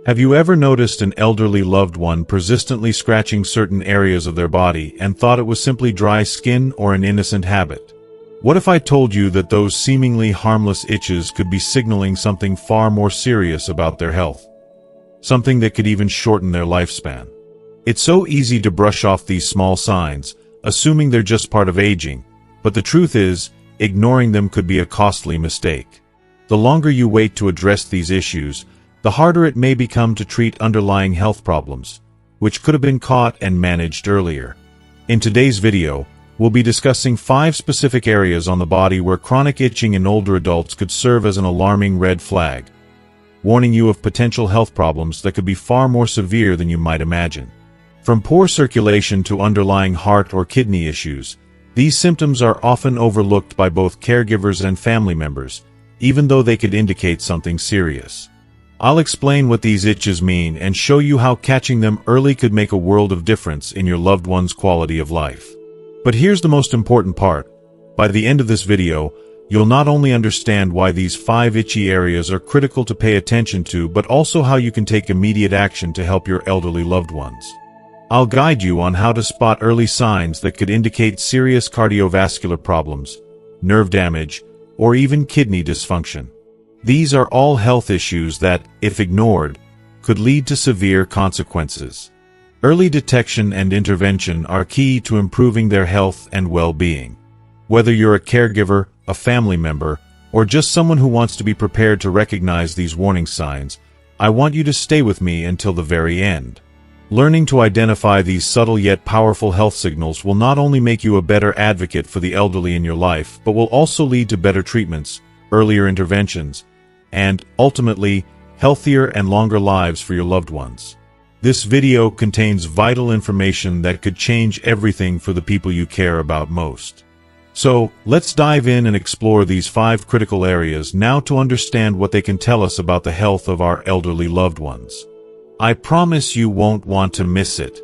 Have you ever noticed an elderly loved one persistently scratching certain areas of their body and thought it was simply dry skin or an innocent habit? What if I told you that those seemingly harmless itches could be signaling something far more serious about their health? Something that could even shorten their lifespan. It's so easy to brush off these small signs, assuming they're just part of aging, but the truth is, ignoring them could be a costly mistake. The longer you wait to address these issues, the harder it may become to treat underlying health problems, which could have been caught and managed earlier. In today's video, we'll be discussing 5 specific areas on the body where chronic itching in older adults could serve as an alarming red flag, warning you of potential health problems that could be far more severe than you might imagine. From poor circulation to underlying heart or kidney issues, these symptoms are often overlooked by both caregivers and family members, even though they could indicate something serious. I'll explain what these itches mean and show you how catching them early could make a world of difference in your loved one's quality of life. But here's the most important part. By the end of this video, you'll not only understand why these 5 itchy areas are critical to pay attention to, but also how you can take immediate action to help your elderly loved ones. I'll guide you on how to spot early signs that could indicate serious cardiovascular problems, nerve damage, or even kidney dysfunction. These are all health issues that, if ignored, could lead to severe consequences. Early detection and intervention are key to improving their health and well-being. Whether you're a caregiver, a family member, or just someone who wants to be prepared to recognize these warning signs, I want you to stay with me until the very end. Learning to identify these subtle yet powerful health signals will not only make you a better advocate for the elderly in your life, but will also lead to better treatments, earlier interventions, and, ultimately, healthier and longer lives for your loved ones. This video contains vital information that could change everything for the people you care about most. So, let's dive in and explore these 5 critical areas now to understand what they can tell us about the health of our elderly loved ones. I promise you won't want to miss it.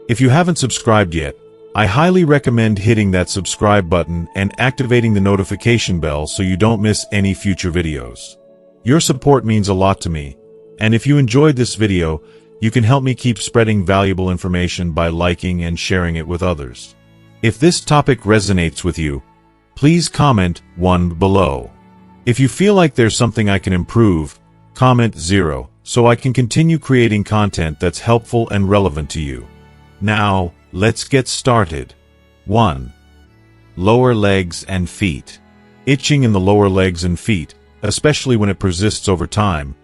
If you haven't subscribed yet, I highly recommend hitting that subscribe button and activating the notification bell so you don't miss any future videos. Your support means a lot to me, and if you enjoyed this video, you can help me keep spreading valuable information by liking and sharing it with others. If this topic resonates with you, please comment 1 below. If you feel like there's something I can improve, comment 0, so I can continue creating content that's helpful and relevant to you. Now, let's get started. 1. Lower legs and feet. Itching in the lower legs and feet, especially when it persists over time,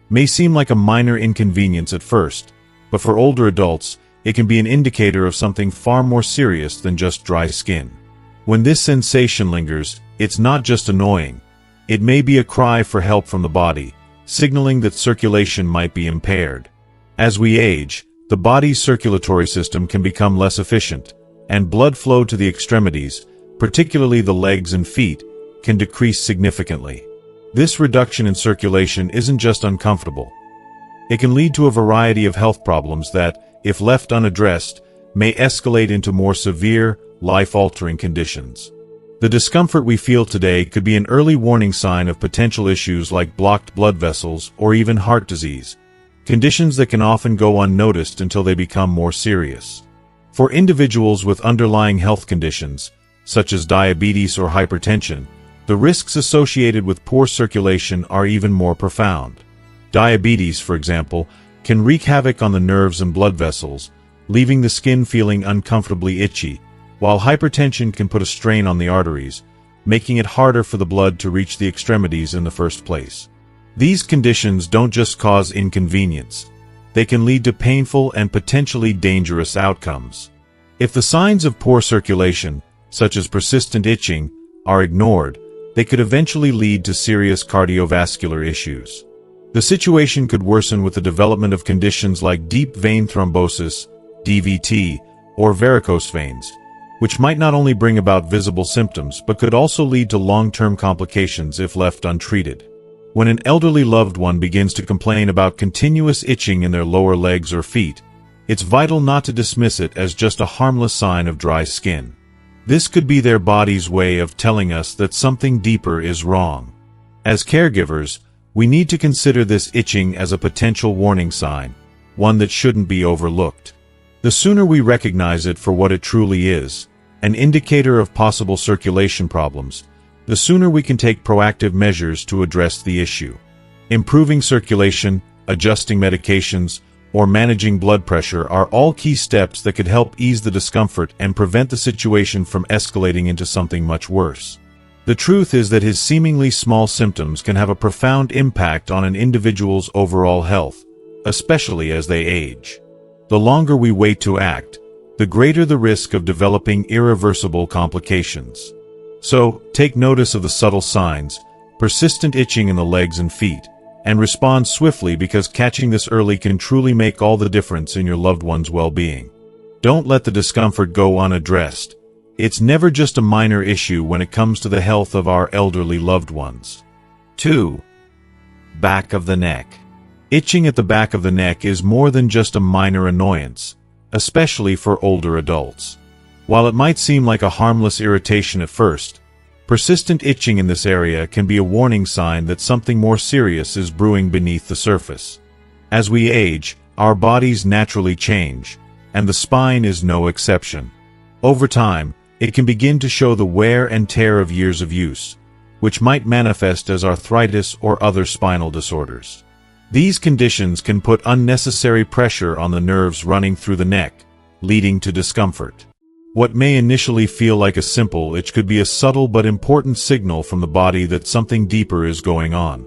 may seem like a minor inconvenience at first, but for older adults, it can be an indicator of something far more serious than just dry skin. When this sensation lingers, it's not just annoying. It may be a cry for help from the body, signaling that circulation might be impaired. As we age, the body's circulatory system can become less efficient, and blood flow to the extremities, particularly the legs and feet, can decrease significantly. This reduction in circulation isn't just uncomfortable. It can lead to a variety of health problems that, if left unaddressed, may escalate into more severe, life-altering conditions. The discomfort we feel today could be an early warning sign of potential issues like blocked blood vessels or even heart disease, conditions that can often go unnoticed until they become more serious. For individuals with underlying health conditions, such as diabetes or hypertension, the risks associated with poor circulation are even more profound. Diabetes, for example, can wreak havoc on the nerves and blood vessels, leaving the skin feeling uncomfortably itchy, while hypertension can put a strain on the arteries, making it harder for the blood to reach the extremities in the first place. These conditions don't just cause inconvenience. They can lead to painful and potentially dangerous outcomes. If the signs of poor circulation, such as persistent itching, are ignored, they could eventually lead to serious cardiovascular issues. The situation could worsen with the development of conditions like deep vein thrombosis, DVT, or varicose veins, which might not only bring about visible symptoms but could also lead to long-term complications if left untreated. When an elderly loved one begins to complain about continuous itching in their lower legs or feet, it's vital not to dismiss it as just a harmless sign of dry skin. This could be their body's way of telling us that something deeper is wrong. As caregivers, We need to consider this itching as a potential warning sign, one that shouldn't be overlooked. The sooner we recognize it for what it truly is, an indicator of possible circulation problems, the sooner we can take proactive measures to address the issue. Improving circulation, adjusting medications, or managing blood pressure are all key steps that could help ease the discomfort and prevent the situation from escalating into something much worse. The truth is that his seemingly small symptoms can have a profound impact on an individual's overall health, especially as they age. The longer we wait to act, the greater the risk of developing irreversible complications. So, take notice of the subtle signs, persistent itching in the legs and feet, and respond swiftly, because catching this early can truly make all the difference in your loved one's well-being. Don't let the discomfort go unaddressed. It's never just a minor issue when it comes to the health of our elderly loved ones. 2. Back of the neck. Itching at the back of the neck is more than just a minor annoyance, especially for older adults. While it might seem like a harmless irritation at first, persistent itching in this area can be a warning sign that something more serious is brewing beneath the surface. As we age, our bodies naturally change, and the spine is no exception. Over time, it can begin to show the wear and tear of years of use, which might manifest as arthritis or other spinal disorders. These conditions can put unnecessary pressure on the nerves running through the neck, leading to discomfort. What may initially feel like a simple itch could be a subtle but important signal from the body that something deeper is going on.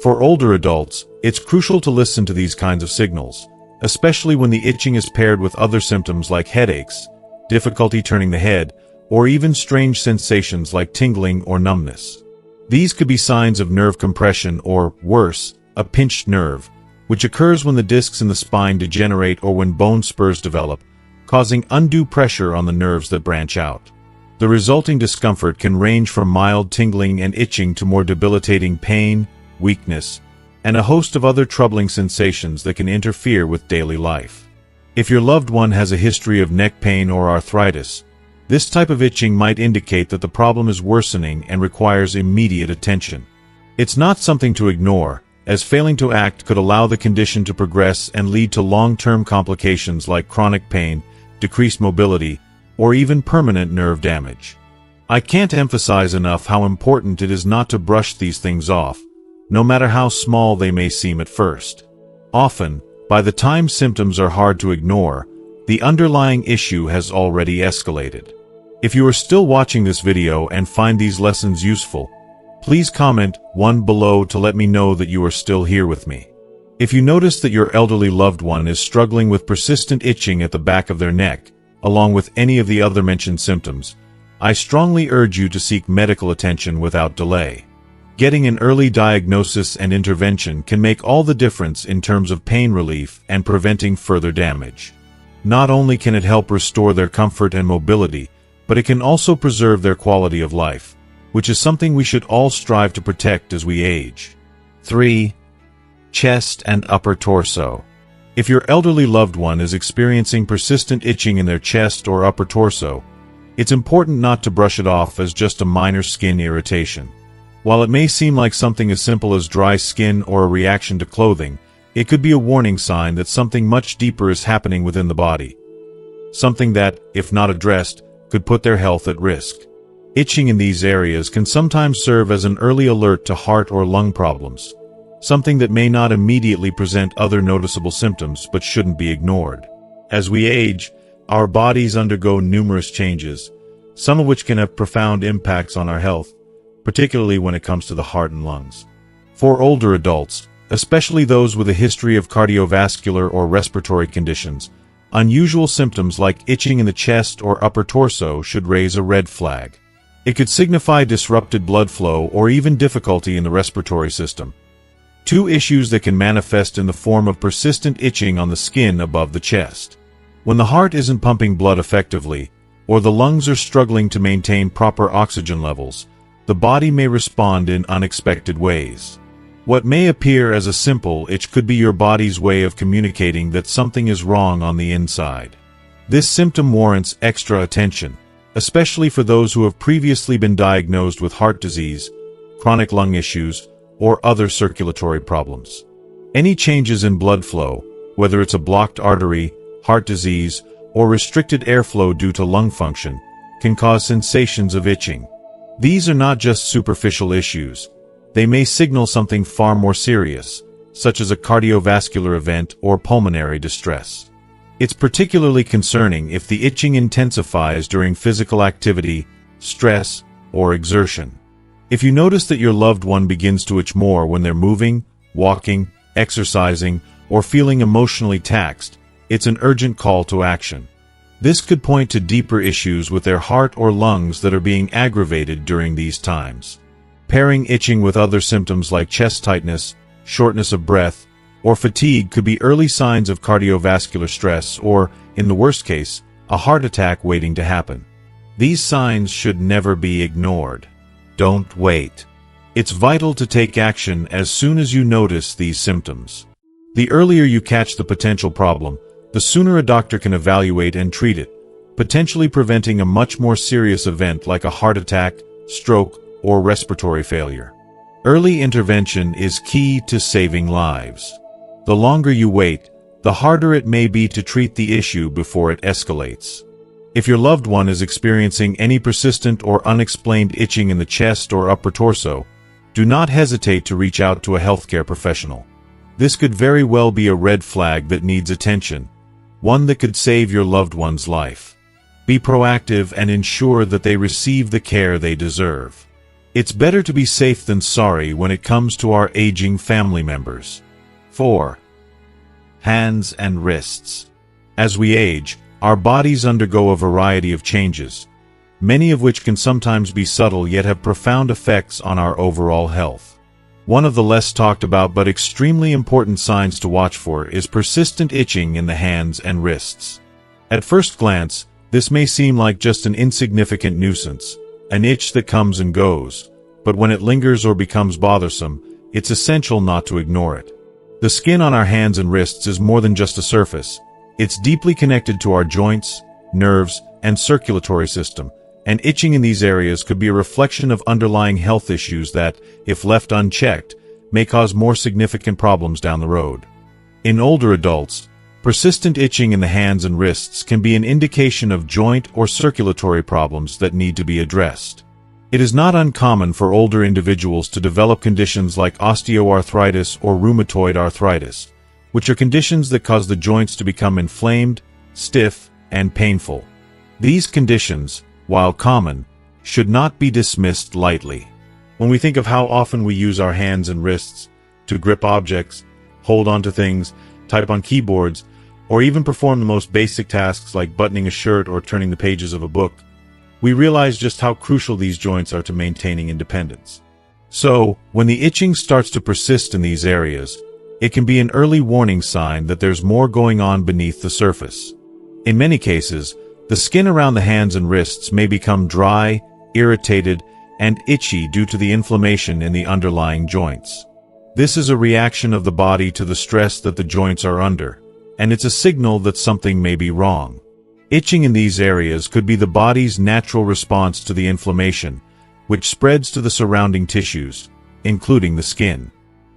For older adults, it's crucial to listen to these kinds of signals, especially when the itching is paired with other symptoms like headaches, difficulty turning the head, or even strange sensations like tingling or numbness. These could be signs of nerve compression or, worse, a pinched nerve, which occurs when the discs in the spine degenerate or when bone spurs develop, causing undue pressure on the nerves that branch out. The resulting discomfort can range from mild tingling and itching to more debilitating pain, weakness, and a host of other troubling sensations that can interfere with daily life. If your loved one has a history of neck pain or arthritis, this type of itching might indicate that the problem is worsening and requires immediate attention. It's not something to ignore, as failing to act could allow the condition to progress and lead to long-term complications like chronic pain, decreased mobility, or even permanent nerve damage. I can't emphasize enough how important it is not to brush these things off, no matter how small they may seem at first. Often, by the time symptoms are hard to ignore, the underlying issue has already escalated. If you are still watching this video and find these lessons useful, please comment 1 below to let me know that you are still here with me. If you notice that your elderly loved one is struggling with persistent itching at the back of their neck, along with any of the other mentioned symptoms, I strongly urge you to seek medical attention without delay. Getting an early diagnosis and intervention can make all the difference in terms of pain relief and preventing further damage. Not only can it help restore their comfort and mobility, but it can also preserve their quality of life, which is something we should all strive to protect as we age. 3. Chest and upper torso. If your elderly loved one is experiencing persistent itching in their chest or upper torso, it's important not to brush it off as just a minor skin irritation. While it may seem like something as simple as dry skin or a reaction to clothing, it could be a warning sign that something much deeper is happening within the body. Something that, if not addressed, could put their health at risk. Itching in these areas can sometimes serve as an early alert to heart or lung problems, something that may not immediately present other noticeable symptoms but shouldn't be ignored. As we age, our bodies undergo numerous changes, some of which can have profound impacts on our health, particularly when it comes to the heart and lungs. For older adults, especially those with a history of cardiovascular or respiratory conditions, unusual symptoms like itching in the chest or upper torso should raise a red flag. It could signify disrupted blood flow or even difficulty in the respiratory system. Two issues that can manifest in the form of persistent itching on the skin above the chest. When the heart isn't pumping blood effectively, or the lungs are struggling to maintain proper oxygen levels, the body may respond in unexpected ways. What may appear as a simple itch could be your body's way of communicating that something is wrong on the inside. This symptom warrants extra attention, especially for those who have previously been diagnosed with heart disease, chronic lung issues, or other circulatory problems. Any changes in blood flow, whether it's a blocked artery, heart disease, or restricted airflow due to lung function, can cause sensations of itching. These are not just superficial issues. They may signal something far more serious, such as a cardiovascular event or pulmonary distress. It's particularly concerning if the itching intensifies during physical activity, stress, or exertion. If you notice that your loved one begins to itch more when they're moving, walking, exercising, or feeling emotionally taxed, it's an urgent call to action. This could point to deeper issues with their heart or lungs that are being aggravated during these times. Pairing itching with other symptoms like chest tightness, shortness of breath, or fatigue could be early signs of cardiovascular stress or, in the worst case, a heart attack waiting to happen. These signs should never be ignored. Don't wait. It's vital to take action as soon as you notice these symptoms. The earlier you catch the potential problem, the sooner a doctor can evaluate and treat it, potentially preventing a much more serious event like a heart attack, stroke, or respiratory failure. Early intervention is key to saving lives. The longer you wait, the harder it may be to treat the issue before it escalates. If your loved one is experiencing any persistent or unexplained itching in the chest or upper torso, do not hesitate to reach out to a healthcare professional. This could very well be a red flag that needs attention, one that could save your loved one's life. Be proactive and ensure that they receive the care they deserve. It's better to be safe than sorry when it comes to our aging family members. 4. Hands and wrists. As we age, our bodies undergo a variety of changes, many of which can sometimes be subtle yet have profound effects on our overall health. One of the less talked about but extremely important signs to watch for is persistent itching in the hands and wrists. At first glance, this may seem like just an insignificant nuisance, an itch that comes and goes, but when it lingers or becomes bothersome, it's essential not to ignore it. The skin on our hands and wrists is more than just a surface. It's deeply connected to our joints, nerves, and circulatory system, and itching in these areas could be a reflection of underlying health issues that, if left unchecked, may cause more significant problems down the road. In older adults, persistent itching in the hands and wrists can be an indication of joint or circulatory problems that need to be addressed. It is not uncommon for older individuals to develop conditions like osteoarthritis or rheumatoid arthritis, which are conditions that cause the joints to become inflamed, stiff, and painful. These conditions, while common, should not be dismissed lightly. When we think of how often we use our hands and wrists to grip objects, hold onto things, type on keyboards, or even perform the most basic tasks like buttoning a shirt or turning the pages of a book, we realize just how crucial these joints are to maintaining independence. So, when the itching starts to persist in these areas, it can be an early warning sign that there's more going on beneath the surface. In many cases, the skin around the hands and wrists may become dry, irritated, and itchy due to the inflammation in the underlying joints. This is a reaction of the body to the stress that the joints are under, and it's a signal that something may be wrong. Itching in these areas could be the body's natural response to the inflammation, which spreads to the surrounding tissues, including the skin.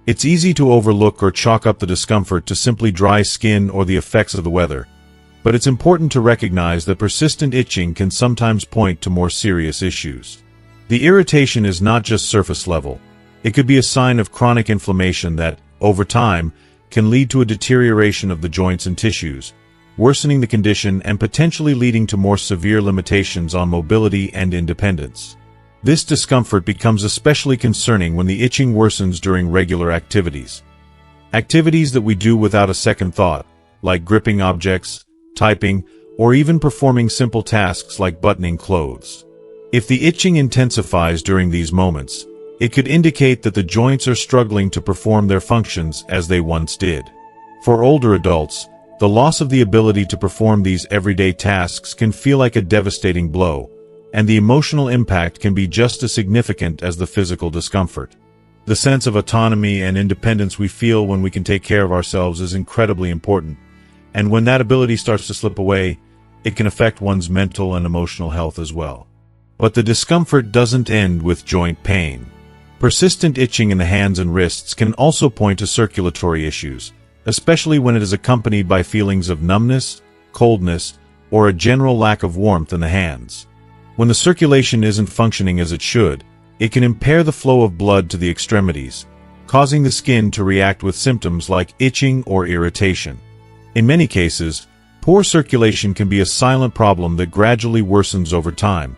It's easy to overlook or chalk up the discomfort to simply dry skin or the effects of the weather, but it's important to recognize that persistent itching can sometimes point to more serious issues. The irritation is not just surface level. It could be a sign of chronic inflammation that, over time, can lead to a deterioration of the joints and tissues, worsening the condition and potentially leading to more severe limitations on mobility and independence. This discomfort becomes especially concerning when the itching worsens during regular activities. Activities that we do without a second thought, like gripping objects, typing, or even performing simple tasks like buttoning clothes. If the itching intensifies during these moments, it could indicate that the joints are struggling to perform their functions as they once did. For older adults, the loss of the ability to perform these everyday tasks can feel like a devastating blow, and the emotional impact can be just as significant as the physical discomfort. The sense of autonomy and independence we feel when we can take care of ourselves is incredibly important, and when that ability starts to slip away, it can affect one's mental and emotional health as well. But the discomfort doesn't end with joint pain. Persistent itching in the hands and wrists can also point to circulatory issues, especially when it is accompanied by feelings of numbness, coldness, or a general lack of warmth in the hands. When the circulation isn't functioning as it should, it can impair the flow of blood to the extremities, causing the skin to react with symptoms like itching or irritation. In many cases, poor circulation can be a silent problem that gradually worsens over time,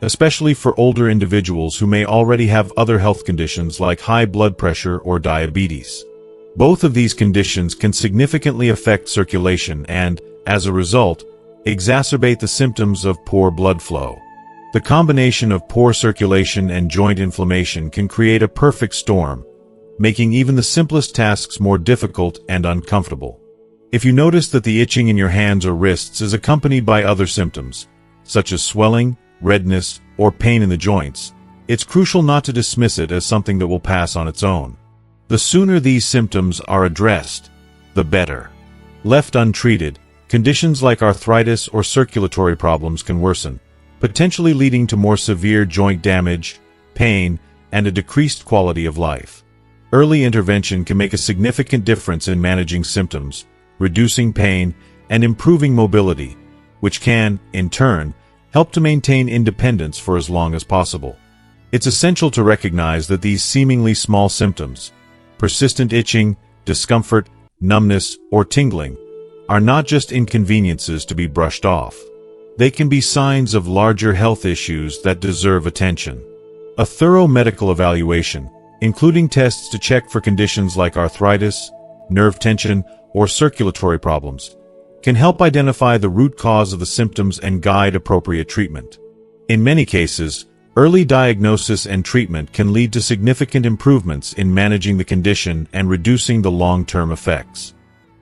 especially for older individuals who may already have other health conditions like high blood pressure or diabetes. Both of these conditions can significantly affect circulation and, as a result, exacerbate the symptoms of poor blood flow. The combination of poor circulation and joint inflammation can create a perfect storm, making even the simplest tasks more difficult and uncomfortable. If you notice that the itching in your hands or wrists is accompanied by other symptoms, such as swelling, redness, or pain in the joints, it's crucial not to dismiss it as something that will pass on its own. The sooner these symptoms are addressed, the better. Left untreated, conditions like arthritis or circulatory problems can worsen, potentially leading to more severe joint damage, pain, and a decreased quality of life. Early intervention can make a significant difference in managing symptoms, reducing pain, and improving mobility, which can, in turn, help to maintain independence for as long as possible. It's essential to recognize that these seemingly small symptoms, persistent itching, discomfort, numbness, or tingling, are not just inconveniences to be brushed off. They can be signs of larger health issues that deserve attention. A thorough medical evaluation, including tests to check for conditions like arthritis, nerve tension, or circulatory problems, can help identify the root cause of the symptoms and guide appropriate treatment. In many cases, early diagnosis and treatment can lead to significant improvements in managing the condition and reducing the long-term effects.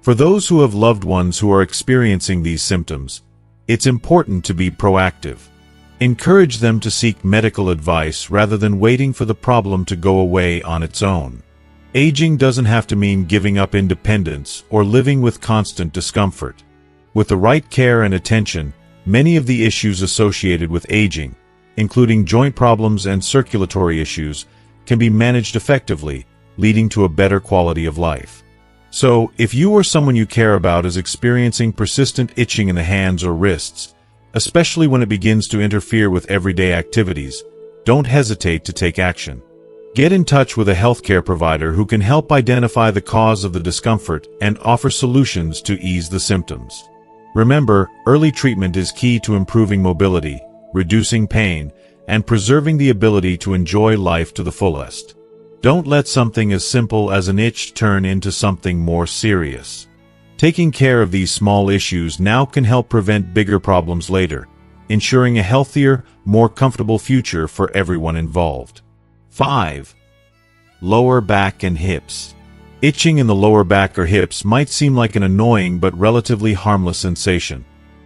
For those who have loved ones who are experiencing these symptoms, it's important to be proactive. Encourage them to seek medical advice rather than waiting for the problem to go away on its own. Aging doesn't have to mean giving up independence or living with constant discomfort. With the right care and attention, many of the issues associated with aging, including joint problems and circulatory issues, can be managed effectively, leading to a better quality of life. So, if you or someone you care about is experiencing persistent itching in the hands or wrists, especially when it begins to interfere with everyday activities, don't hesitate to take action. Get in touch with a healthcare provider who can help identify the cause of the discomfort and offer solutions to ease the symptoms. Remember, early treatment is key to improving mobility, reducing pain, and preserving the ability to enjoy life to the fullest. Don't let something as simple as an itch turn into something more serious. Taking care of these small issues now can help prevent bigger problems later, ensuring a healthier, more comfortable future for everyone involved. 5. Lower back and hips. Itching in the lower back or hips might seem like an annoying but relatively harmless sensation,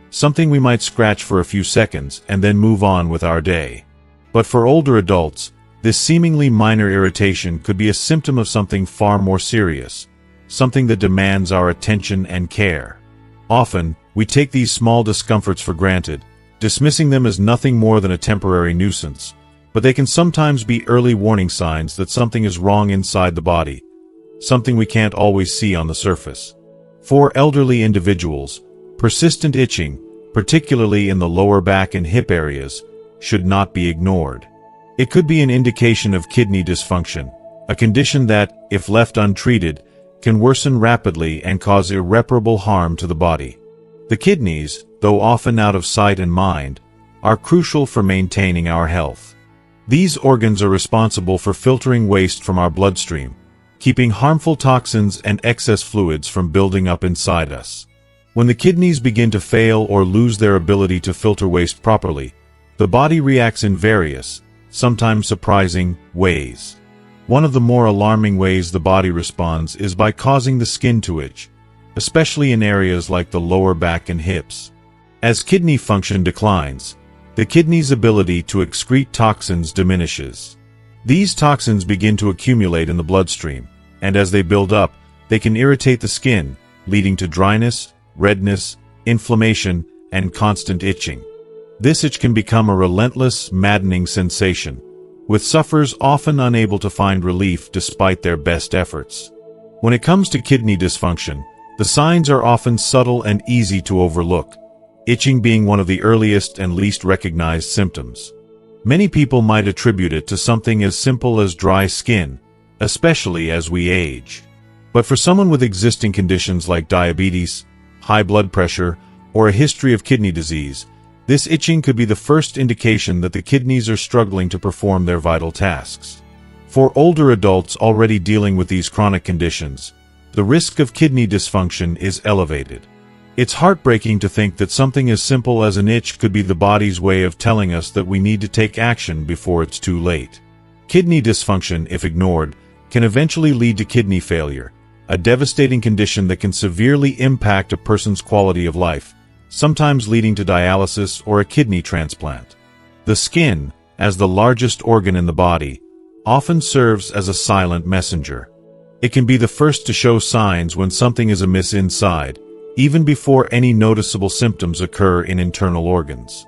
something we might scratch for a few seconds and then move on with our day. But for older adults, this seemingly minor irritation could be a symptom of something far more serious, something that demands our attention and care. Often, we take these small discomforts for granted, dismissing them as nothing more than a temporary nuisance, but they can sometimes be early warning signs that something is wrong inside the body, something we can't always see on the surface. For elderly individuals, persistent itching, particularly in the lower back and hip areas, should not be ignored. It could be an indication of kidney dysfunction, a condition that, if left untreated, can worsen rapidly and cause irreparable harm to the body. The kidneys, though often out of sight and mind, are crucial for maintaining our health. These organs are responsible for filtering waste from our bloodstream, keeping harmful toxins and excess fluids from building up inside us. When the kidneys begin to fail or lose their ability to filter waste properly, the body reacts in various, sometimes surprising, ways. One of the more alarming ways the body responds is by causing the skin to itch, especially in areas like the lower back and hips. As kidney function declines, the kidney's ability to excrete toxins diminishes. These toxins begin to accumulate in the bloodstream, and as they build up, they can irritate the skin, leading to dryness, redness, inflammation, and constant itching. This itch can become a relentless, maddening sensation, with sufferers often unable to find relief despite their best efforts. When it comes to kidney dysfunction, the signs are often subtle and easy to overlook, itching being one of the earliest and least recognized symptoms. Many people might attribute it to something as simple as dry skin, especially as we age. But for someone with existing conditions like diabetes, high blood pressure, or a history of kidney disease, this itching could be the first indication that the kidneys are struggling to perform their vital tasks. For older adults already dealing with these chronic conditions, the risk of kidney dysfunction is elevated. It's heartbreaking to think that something as simple as an itch could be the body's way of telling us that we need to take action before it's too late. Kidney dysfunction, if ignored, can eventually lead to kidney failure, a devastating condition that can severely impact a person's quality of life, sometimes leading to dialysis or a kidney transplant. The skin, as the largest organ in the body, often serves as a silent messenger. It can be the first to show signs when something is amiss inside, even before any noticeable symptoms occur in internal organs.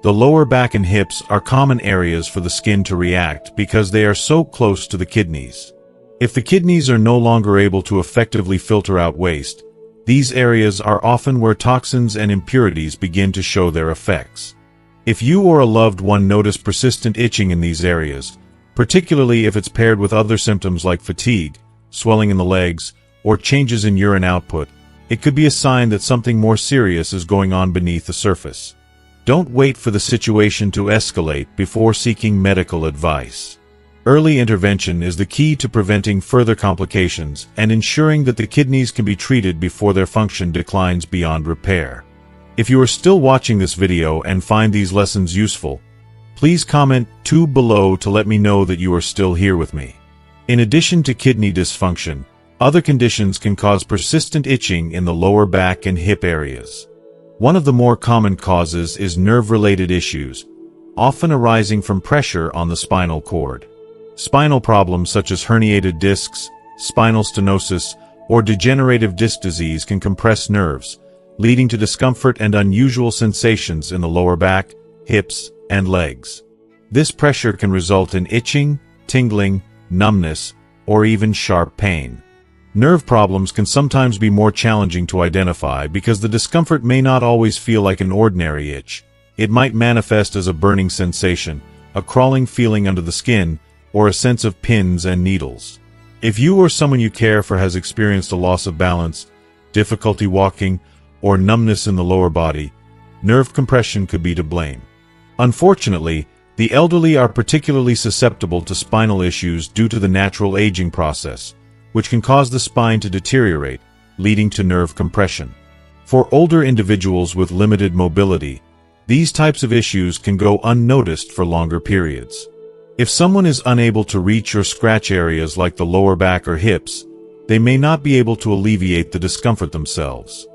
The lower back and hips are common areas for the skin to react because they are so close to the kidneys. If the kidneys are no longer able to effectively filter out waste, these areas are often where toxins and impurities begin to show their effects. If you or a loved one notice persistent itching in these areas, particularly if it's paired with other symptoms like fatigue, swelling in the legs, or changes in urine output, it could be a sign that something more serious is going on beneath the surface. Don't wait for the situation to escalate before seeking medical advice. Early intervention is the key to preventing further complications and ensuring that the kidneys can be treated before their function declines beyond repair. If you are still watching this video and find these lessons useful, please comment below to let me know that you are still here with me. In addition to kidney dysfunction, other conditions can cause persistent itching in the lower back and hip areas. One of the more common causes is nerve-related issues, often arising from pressure on the spinal cord. Spinal problems such as herniated discs, spinal stenosis, or degenerative disc disease can compress nerves, leading to discomfort and unusual sensations in the lower back, hips, and legs. This pressure can result in itching, tingling, numbness, or even sharp pain. Nerve problems can sometimes be more challenging to identify because the discomfort may not always feel like an ordinary itch. It might manifest as a burning sensation, a crawling feeling under the skin, or a sense of pins and needles. If you or someone you care for has experienced a loss of balance, difficulty walking, or numbness in the lower body, nerve compression could be to blame. Unfortunately, the elderly are particularly susceptible to spinal issues due to the natural aging process, which can cause the spine to deteriorate, leading to nerve compression. For older individuals with limited mobility, these types of issues can go unnoticed for longer periods. If someone is unable to reach or scratch areas like the lower back or hips, they may not be able to alleviate the discomfort themselves.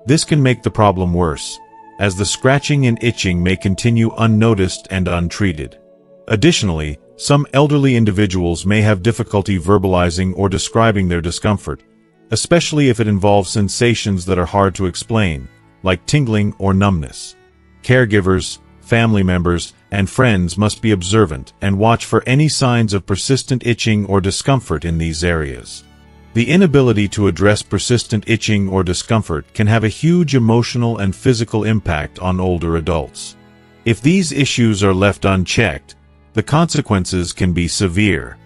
This can make the problem worse, as the scratching and itching may continue unnoticed and untreated. Additionally, some elderly individuals may have difficulty verbalizing or describing their discomfort, especially if it involves sensations that are hard to explain, like tingling or numbness. Caregivers, family members, and friends must be observant and watch for any signs of persistent itching or discomfort in these areas. The inability to address persistent itching or discomfort can have a huge emotional and physical impact on older adults. If these issues are left unchecked, the consequences can be severe.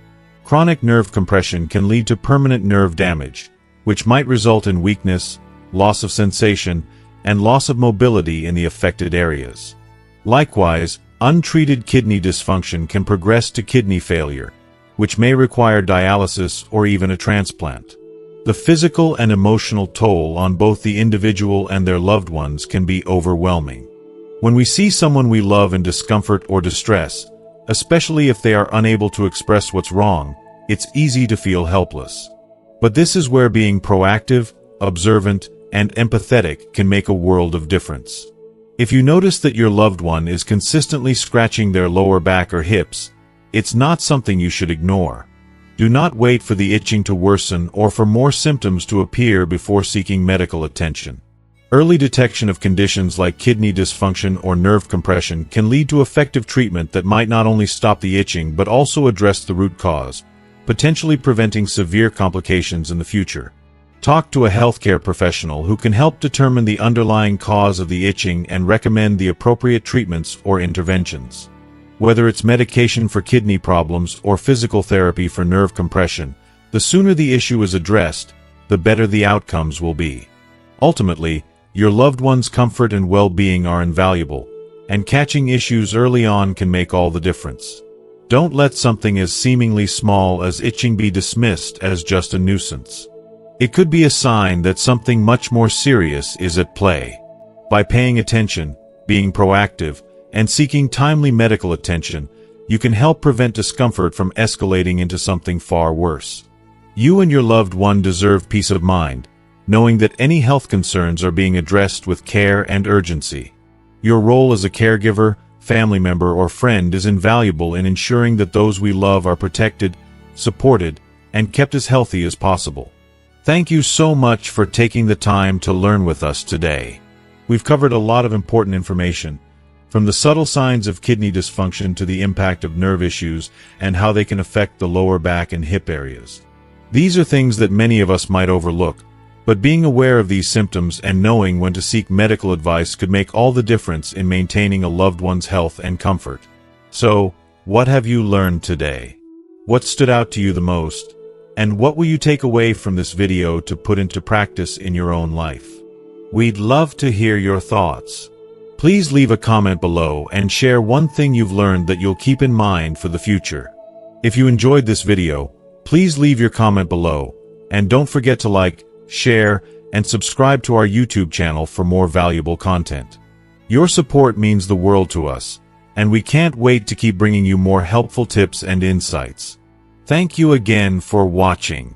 Chronic nerve compression can lead to permanent nerve damage, which might result in weakness, loss of sensation, and loss of mobility in the affected areas. Likewise, untreated kidney dysfunction can progress to kidney failure, which may require dialysis or even a transplant. The physical and emotional toll on both the individual and their loved ones can be overwhelming. When we see someone we love in discomfort or distress, especially if they are unable to express what's wrong, it's easy to feel helpless. But this is where being proactive, observant, and empathetic can make a world of difference. If you notice that your loved one is consistently scratching their lower back or hips, it's not something you should ignore. Do not wait for the itching to worsen or for more symptoms to appear before seeking medical attention. Early detection of conditions like kidney dysfunction or nerve compression can lead to effective treatment that might not only stop the itching but also address the root cause, potentially preventing severe complications in the future. Talk to a healthcare professional who can help determine the underlying cause of the itching and recommend the appropriate treatments or interventions. Whether it's medication for kidney problems or physical therapy for nerve compression, the sooner the issue is addressed, the better the outcomes will be. Ultimately, your loved one's comfort and well-being are invaluable, and catching issues early on can make all the difference. Don't let something as seemingly small as itching be dismissed as just a nuisance. It could be a sign that something much more serious is at play. By paying attention, being proactive, and seeking timely medical attention, you can help prevent discomfort from escalating into something far worse. You and your loved one deserve peace of mind, knowing that any health concerns are being addressed with care and urgency. Your role as a caregiver, family member, or friend is invaluable in ensuring that those we love are protected, supported, and kept as healthy as possible. Thank you so much for taking the time to learn with us today. We've covered a lot of important information, from the subtle signs of kidney dysfunction to the impact of nerve issues and how they can affect the lower back and hip areas. These are things that many of us might overlook, but being aware of these symptoms and knowing when to seek medical advice could make all the difference in maintaining a loved one's health and comfort. So, what have you learned today? What stood out to you the most? And what will you take away from this video to put into practice in your own life? We'd love to hear your thoughts. Please leave a comment below and share one thing you've learned that you'll keep in mind for the future. If you enjoyed this video, please leave your comment below, and don't forget to like, share, and subscribe to our YouTube channel for more valuable content. Your support means the world to us, and we can't wait to keep bringing you more helpful tips and insights. Thank you again for watching.